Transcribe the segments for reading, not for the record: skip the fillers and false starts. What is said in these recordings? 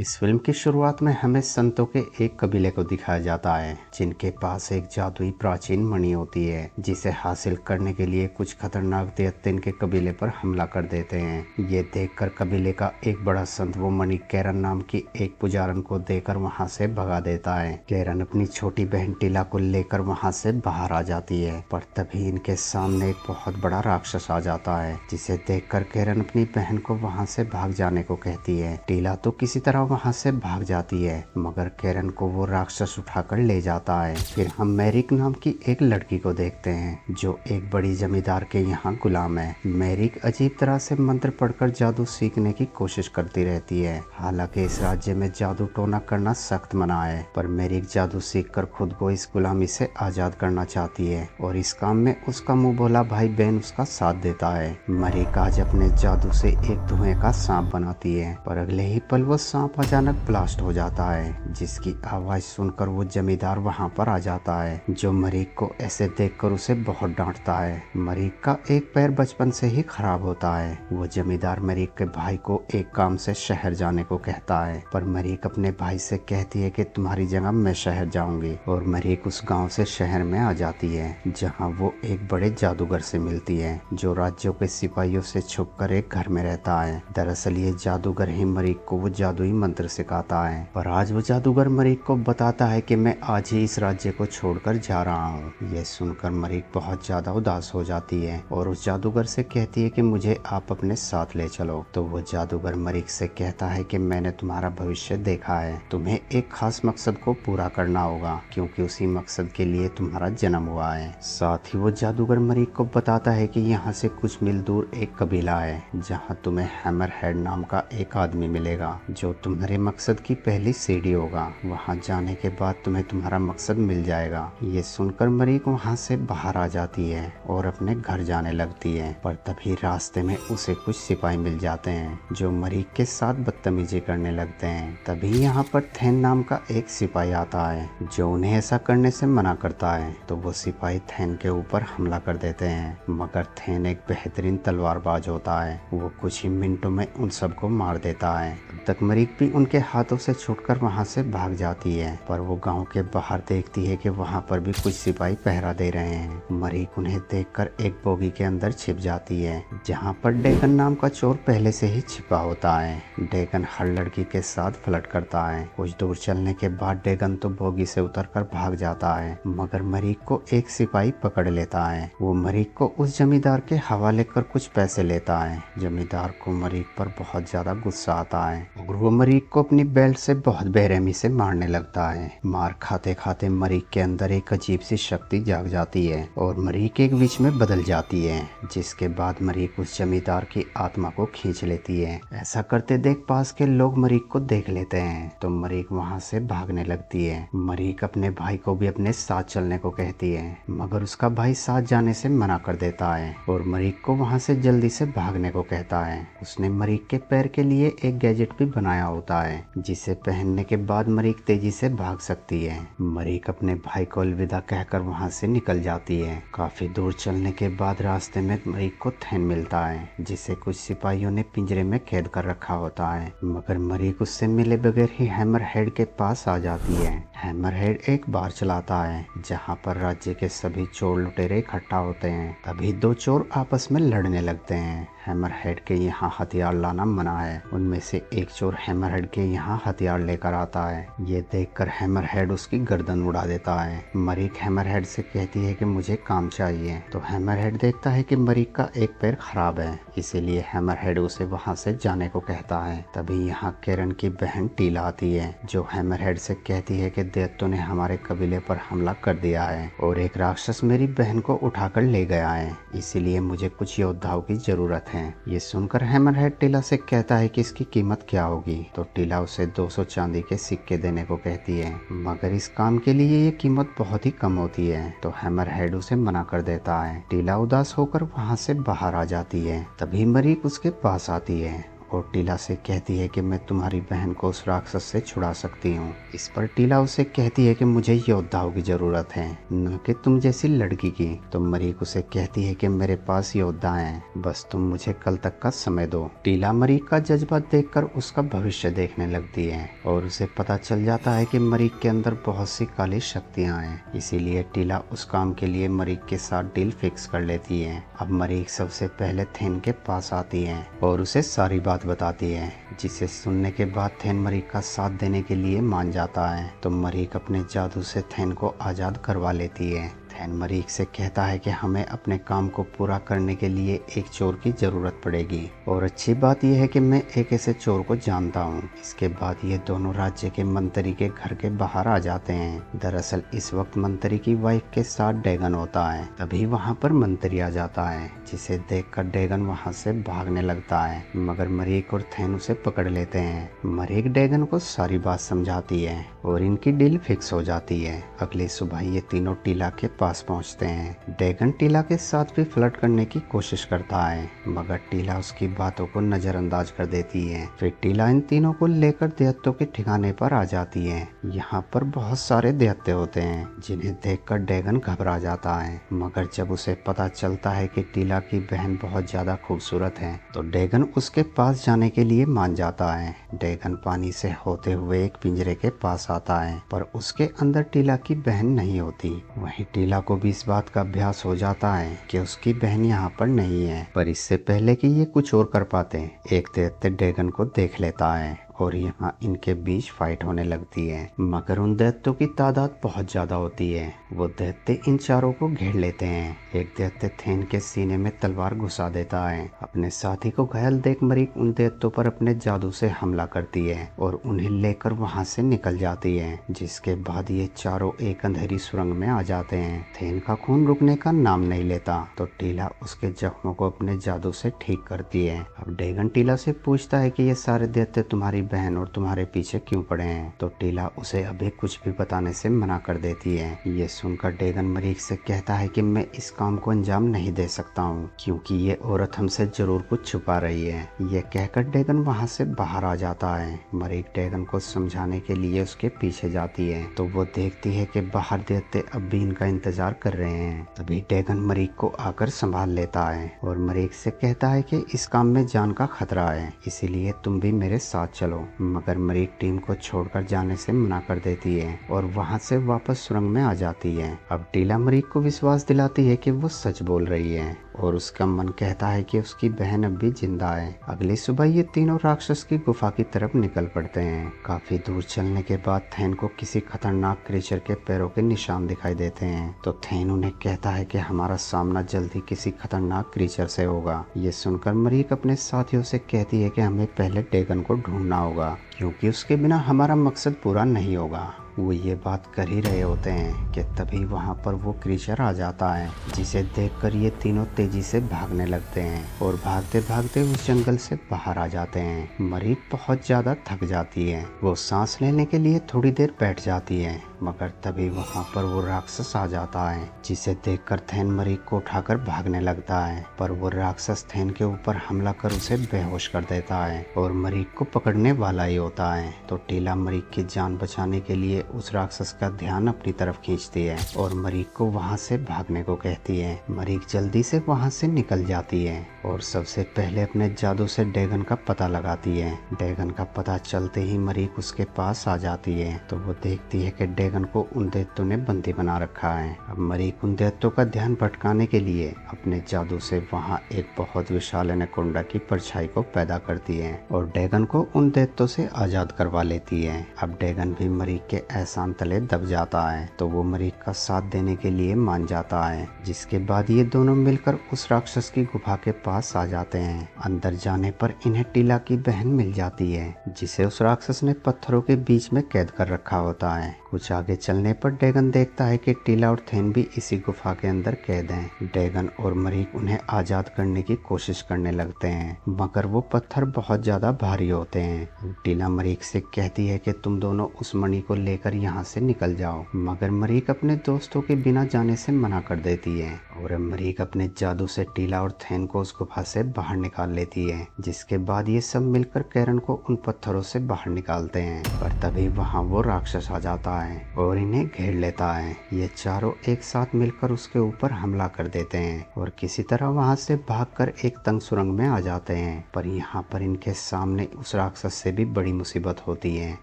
इस फिल्म की शुरुआत में हमें संतों के एक कबीले को दिखाया जाता है जिनके पास एक जादुई प्राचीन मणि होती है जिसे हासिल करने के लिए कुछ खतरनाक दैत्य इनके कबीले पर हमला कर देते हैं। ये देखकर कबीले का एक बड़ा संत वो मणि कैरन नाम की एक पुजारन को देकर वहां से भगा देता है। कैरन अपनी छोटी बहन टीला को लेकर वहां से बाहर आ जाती है, पर तभी इनके सामने एक बहुत बड़ा राक्षस आ जाता है जिसे देखकर कैरन अपनी बहन को वहां से भाग जाने को कहती है। टीला तो किसी तरह वहां से भाग जाती है, मगर कैरन को वो राक्षस उठाकर ले जाता है। फिर हम मैरिक नाम की एक लड़की को देखते हैं जो एक बड़ी जमींदार के यहाँ गुलाम है। मैरिक अजीब तरह से मंत्र पढ़कर जादू सीखने की कोशिश करती रहती है। हालांकि इस राज्य में जादू टोना करना सख्त मना है, पर मैरिक जादू सीखकर खुद को इस गुलामी से आजाद करना चाहती है और इस काम में उसका मुंह बोला भाई बेन उसका साथ देता है। मैरिक आज अपने जादू से एक धुएं का सांप बनाती है, पर अगले ही पल वो सांप अचानक ब्लास्ट हो जाता है जिसकी आवाज सुनकर वो जमींदार वहां पर आ जाता है जो मरीक को ऐसे देखकर उसे बहुत डांटता है। मरीक का एक पैर बचपन से ही खराब होता है। वो जमींदार मरीक के भाई को एक काम से शहर जाने को कहता है, पर मरीक अपने भाई से कहती है कि तुम्हारी जगह मैं शहर जाऊंगी और मरीक उस गांव से शहर में आ जाती है जहां वो एक बड़े जादूगर से मिलती है जो राज्यों के सिपाहियों से छुपकर एक घर में रहता है। दरअसल ये जादूगर ही मरीक को वो जादुई मंत्र सिखाता है, पर आज वो जादूगर मरीक को बताता है कि मैं आज ही इस राज्य को छोड़कर जा रहा हूँ। यह सुनकर मरीक बहुत ज्यादा उदास हो जाती है और उस जादूगर से कहती है कि मुझे आप अपने साथ ले चलो। तो वो जादूगर मरीक से कहता है कि मैंने तुम्हारा भविष्य देखा है, तुम्हें एक खास मकसद को पूरा करना होगा क्योंकि उसी मकसद के लिए तुम्हारा जन्म हुआ है। साथ ही वो जादूगर मरीक को बताता है कि यहाँ से कुछ मील दूर एक कबीला है जहाँ तुम्हें हैमर हेड नाम का एक आदमी मिलेगा जो तुम्हारे मकसद की पहली सीढ़ी होगा। वहां जाने के बाद तुम्हें तुम्हारा मकसद मिल जाएगा। ये सुनकर मरीक वहां से बाहर आ जाती है और अपने घर जाने लगती है, पर तभी रास्ते में उसे कुछ सिपाही मिल जाते हैं जो मरीक के साथ बदतमीजी करने लगते हैं। तभी यहाँ पर थैन नाम का एक सिपाही आता है जो उन्हें ऐसा करने से मना करता है, तो वो सिपाही थैन के ऊपर हमला कर देते हैं, मगर थैन एक बेहतरीन तलवारबाज होता है। वो कुछ ही मिनटों में उन सबको मार देता है। तब तक मरीक भी उनके हाथों से छूटकर वहां से भाग जाती है, पर वो गांव के बाहर देखती है कि वहां पर भी कुछ सिपाही पहरा दे रहे हैं। मरीक उन्हें देखकर एक बोगी के अंदर छिप जाती है जहां पर डेगन नाम का चोर पहले से ही छिपा होता है। डेगन हर लड़की के साथ फ्लर्ट करता है। कुछ दूर चलने के बाद डेगन तो बोगी से उतरकर भाग जाता है, मगर मरीक को एक सिपाही पकड़ लेता है। वो मरीक को उस जमींदार के हवाले कर कुछ पैसे लेता है। जमींदार को मरीक पर बहुत ज्यादा गुस्सा आता है और वो मरीक को अपनी बेल्ट से बहुत बेरहमी से मारने लगता है। मार खाते खाते मरीक के अंदर एक अजीब सी शक्ति जाग जाती है और मरीक एक विच में बदल जाती है, जिसके बाद मरीक उस जमींदार की आत्मा को खींच लेती है। ऐसा करते देख पास के लोग मरीक को देख लेते हैं तो मरीक वहां से भागने लगती है। मरीक अपने भाई को भी अपने साथ चलने को कहती है, मगर उसका भाई साथ जाने से मना कर देता है और मरीक को वहां से जल्दी से भागने को कहता है। उसने मरीक के पैर के लिए एक गैजेट भी बनाया होता है जिसे पहनने के बाद मरीक तेजी से भाग सकती है। मरीक अपने भाई को अलविदा कहकर वहां से निकल जाती है। काफी दूर चलने के बाद रास्ते में मरीक को थैन मिलता है जिसे कुछ सिपाहियों ने पिंजरे में कैद कर रखा होता है, मगर मरीक उससे मिले बगैर ही हैमर हेड के पास आ जाती है। हैमर हेड एक बार चलाता है जहाँ पर राज्य के सभी चोर लुटेरे इकट्ठा होते हैं। तभी दो चोर आपस में लड़ने लगते हैं। हैमर हेड के यहाँ हथियार लाना मना है। उनमें से एक चोर हैमर हेड के यहाँ हथियार लेकर आता है। ये देखकर हैमर हेड उसकी गर्दन उड़ा देता है। मरीक हैमर हेड से कहती है कि मुझे काम चाहिए, तो हैमर हेड देखता है कि मरीक का एक पैर खराब है, इसीलिए हैमर हेड उसे वहां से जाने को कहता है। तभी यहाँ कैरन की बहन टीला आती है जो हैमर हेड से कहती है कि दैत्यों ने हमारे कबीले पर हमला कर दिया है और एक राक्षस मेरी बहन को उठाकर ले गया है, इसीलिए मुझे कुछ योद्धाओं की जरूरत है। ये सुनकर हैमर हेड टीला से कहता है कि इसकी कीमत क्या होगी, तो टीला उसे 200 चांदी के सिक्के देने को कहती है, मगर इस काम के लिए ये कीमत बहुत ही कम होती है, तो हैमर हेड उसे मना कर देता है। टीला उदास होकर वहां से बाहर आ जाती है। तभी मरीक उसके पास आती है और टीला से कहती है कि मैं तुम्हारी बहन को उस राक्षस से छुड़ा सकती हूँ। इस पर टीला उसे कहती है कि मुझे योद्धाओं की जरूरत है, न कि तुम जैसी लड़की की। तो मरीक उसे कहती है कि मेरे पास योद्धा हैं, बस तुम मुझे कल तक का समय दो। टीला मरीक का जज्बा देखकर उसका भविष्य देखने लगती है और उसे पता चल जाता है कि मरीक के अंदर बहुत सी काली शक्तियां हैं। इसीलिए टीला उस काम के लिए मरीक के साथ डील फिक्स कर लेती है। अब मरीक सबसे पहले थेन के पास आती है और उसे सारी बात बताती है, जिसे सुनने के बाद थेन मरीक का साथ देने के लिए मान जाता है। तो मरीक अपने जादू से थेन को आजाद करवा लेती है। थेन मरीक से कहता है कि हमें अपने काम को पूरा करने के लिए एक चोर की जरूरत पड़ेगी, और अच्छी बात यह है कि मैं एक ऐसे चोर को जानता हूँ। इसके बाद ये दोनों राज्य के मंत्री के घर के बाहर आ जाते हैं। दरअसल इस वक्त मंत्री की वाइफ के साथ डैगन होता है। तभी वहाँ पर मंत्री आ जाता है, जिसे देखकर डैगन वहाँ से भागने लगता है, मगर मरीक और थेन उसे पकड़ लेते हैं। मरीक डैगन को सारी बात समझाती है और इनकी डील फिक्स हो जाती है। अगली सुबह ये तीनों टीला के पास पहुंचते हैं। डैगन टीला के साथ भी फ्लर्ट करने की कोशिश करता है, मगर टीला उसकी बातों को नजरअंदाज कर देती है। फिर टीला इन तीनों को लेकर दैत्यों के ठिकाने पर आ जाती है। यहाँ पर बहुत सारे दैत्य होते हैं, जिन्हें देखकर डैगन घबरा जाता है, मगर जब उसे पता चलता है कि टीला की बहन बहुत ज्यादा खूबसूरत है, तो डैगन उसके पास जाने के लिए मान जाता है। डैगन पानी से होते हुए एक पिंजरे के पास आता है, पर उसके अंदर टीला की बहन नहीं होती। वहीं टीला को भी इस बात का अभ्यास हो जाता है कि उसकी बहन यहाँ पर नहीं है। पर इससे पहले कि ये कुछ और कर पाते, एक दैत्य डैगन को देख लेता है और यहाँ इनके बीच फाइट होने लगती है, मगर उन दैत्यों की तादाद बहुत ज्यादा होती है। वो दैत्य इन चारों को घेर लेते हैं। एक दैत्य थेन के सीने में तलवार घुसा देता है। अपने साथी को घायल देख मरीक उन दैत्यों पर अपने जादू से हमला करती है और उन्हें लेकर वहाँ से निकल जाती है, जिसके बाद ये चारों एक अंधेरी सुरंग में आ जाते हैं। थेन का खून रुकने का नाम नहीं लेता, तो टीला उसके जख्मों को अपने जादू से ठीक करती है। अब डैगन टीला से पूछता है कि ये सारे दैत्य तुम्हारी बहन और तुम्हारे पीछे क्यों पड़े हैं, तो टीला उसे अभी कुछ भी बताने से मना कर देती है। ये सुनकर डैगन मरीक से कहता है कि मैं इस काम को अंजाम नहीं दे सकता हूँ, क्योंकि ये औरत हमसे जरूर कुछ छुपा रही है। ये कहकर डैगन वहाँ से बाहर आ जाता है। मरीक डैगन को समझाने के लिए उसके पीछे जाती है, तो वो देखती है कि बाहर दैत्य अब भी इनका इंतजार कर रहे हैं। तभी डैगन मरीक को आकर संभाल लेता है और मरीक से कहता है कि इस काम में जान का खतरा है, इसीलिए तुम भी मेरे साथ चलो। मगर मरीक टीम को छोड़कर जाने से मना कर देती है और वहाँ से वापस सुरंग में आ जाती है। अब टीला मरीक को विश्वास दिलाती है कि वो सच बोल रही है और उसका मन कहता है कि उसकी बहन अब भी जिंदा है। अगली सुबह ये तीनों राक्षस की गुफा की तरफ निकल पड़ते हैं। काफी दूर चलने के बाद थेन को किसी खतरनाक क्रीचर के पैरों के निशान दिखाई देते हैं, तो थेन उन्हें कहता है कि हमारा सामना जल्दी किसी खतरनाक क्रीचर से होगा। ये सुनकर मरीक अपने साथियों से कहती है कि हमें पहले डैगन को ढूंढना होगा, क्योंकि उसके बिना हमारा मकसद पूरा नहीं होगा। वो ये बात कर ही रहे होते हैं कि तभी वहाँ पर वो क्रीचर आ जाता है, जिसे देखकर ये तीनों तेजी से भागने लगते हैं और भागते भागते उस जंगल से बाहर आ जाते हैं। मरीक बहुत ज्यादा थक जाती है। वो सांस लेने के लिए थोड़ी देर बैठ जाती है, मगर तभी वहाँ पर वो राक्षस आ जाता है, जिसे देखकर थेन मरीक को उठाकर भागने लगता है। पर वो राक्षस थेन के ऊपर हमला कर उसे बेहोश कर देता है और मरीक को पकड़ने वाला ही होता है। तो टीला मरीक की जान बचाने के लिए उस राक्षस का ध्यान अपनी तरफ खींचती है और मरीक को वहाँ से भागने को कहती है। मरीक जल्दी से वहाँ से निकल जाती है और सबसे पहले अपने जादू से डैगन का पता लगाती है। डैगन का पता चलते ही मरीक उसके पास आ जाती है, तो वो देखती है कि डैगन को उन दैत्यों ने बंदी बना रखा है। अब मरीक उन दैत्यों का ध्यान भटकाने के लिए अपने जादू से वहाँ एक बहुत विशाल एनाकोंडा की परछाई को पैदा करती है और डैगन को उन दैत्यों से आजाद करवा लेती है। अब डैगन भी मरीक के एहसान तले दब जाता है, तो वो मरीक का साथ देने के लिए मान जाता है, जिसके बाद ये दोनों मिलकर उस राक्षस की गुफा के पास आ जाते हैं। अंदर जाने पर इन्हें टीला की बहन मिल जाती है, जिसे उस राक्षस ने पत्थरों के बीच में कैद कर रखा होता है। कुछ आगे चलने पर डैगन देखता है कि टीला और थेन भी इसी गुफा के अंदर कैद हैं। डैगन और मरीक उन्हें आजाद करने की कोशिश करने लगते हैं, मगर वो पत्थर बहुत ज्यादा भारी होते हैं। टीला मरीक से कहती है कि तुम दोनों उस मणि को लेकर यहाँ से निकल जाओ, मगर मरीक अपने दोस्तों के बिना जाने से मना कर देती है और मरीक अपने जादू से टीला और थेन को उस गुफा से बाहर निकाल लेती है, जिसके बाद ये सब मिलकर कैरन को उन पत्थरों से बाहर निकालते हैं। पर तभी वहाँ वो राक्षस आ जाता है और इन्हें घेर लेता है। ये चारों एक साथ मिलकर उसके ऊपर हमला कर देते हैं और किसी तरह वहाँ से भागकर एक तंग सुरंग में आ जाते हैं। पर यहाँ पर इनके सामने उस राक्षस से भी बड़ी मुसीबत होती है।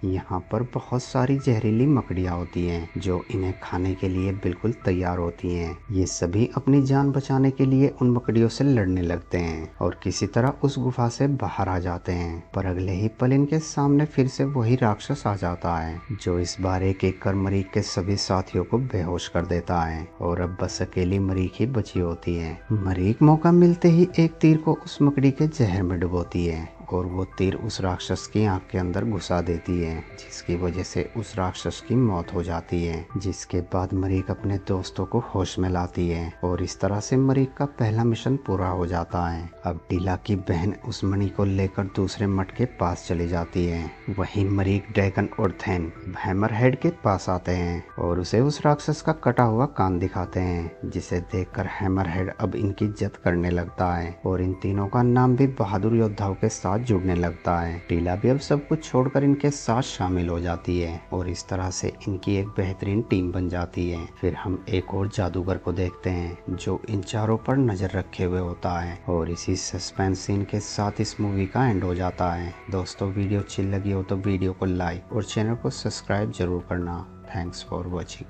यहाँ पर बहुत सारी जहरीली मकड़ियाँ होती हैं जो इन्हें खाने के लिए बिल्कुल तैयार होती हैं। ये सभी अपनी जान बचाने के लिए उन मकड़ियों से लड़ने लगते हैं और किसी तरह उस गुफा से बाहर आ जाते हैं। पर अगले ही पल इनके सामने फिर से वही राक्षस आ जाता है जो इस बार एक कर मरीक के सभी साथियों को बेहोश कर देता है और अब बस अकेली मरीक ही बची होती है। मरीक मौका मिलते ही एक तीर को उस मकड़ी के जहर में डुबोती है और वो तीर उस राक्षस की आंख के अंदर घुसा देती है, जिसकी वजह से उस राक्षस की मौत हो जाती है। जिसके बाद मरीक अपने दोस्तों को होश में लाती है और इस तरह से मरीक का पहला मिशन पूरा हो जाता है। अब टीला की बहन उस मणि को लेकर दूसरे मठ के पास चली जाती है। वहीं मरीक ड्रैगन और थैन हैमरहेड के पास आते हैं और उसे उस राक्षस का कटा हुआ कान दिखाते हैं, जिसे देखकर हैमरहेड अब इनकी इज्जत करने लगता है और इन तीनों का नाम भी बहादुर योद्धाओं के साथ जुड़ने लगता है। टीला भी अब सब कुछ छोड़कर इनके साथ शामिल हो जाती है और इस तरह से इनकी एक बेहतरीन टीम बन जाती है। फिर हम एक और जादूगर को देखते हैं जो इन चारों पर नजर रखे हुए होता है और इसी सस्पेंस सीन के साथ इस मूवी का एंड हो जाता है। दोस्तों, वीडियो अच्छी लगी हो तो वीडियो को लाइक और चैनल को सब्सक्राइब जरूर करना। Thanks for watching.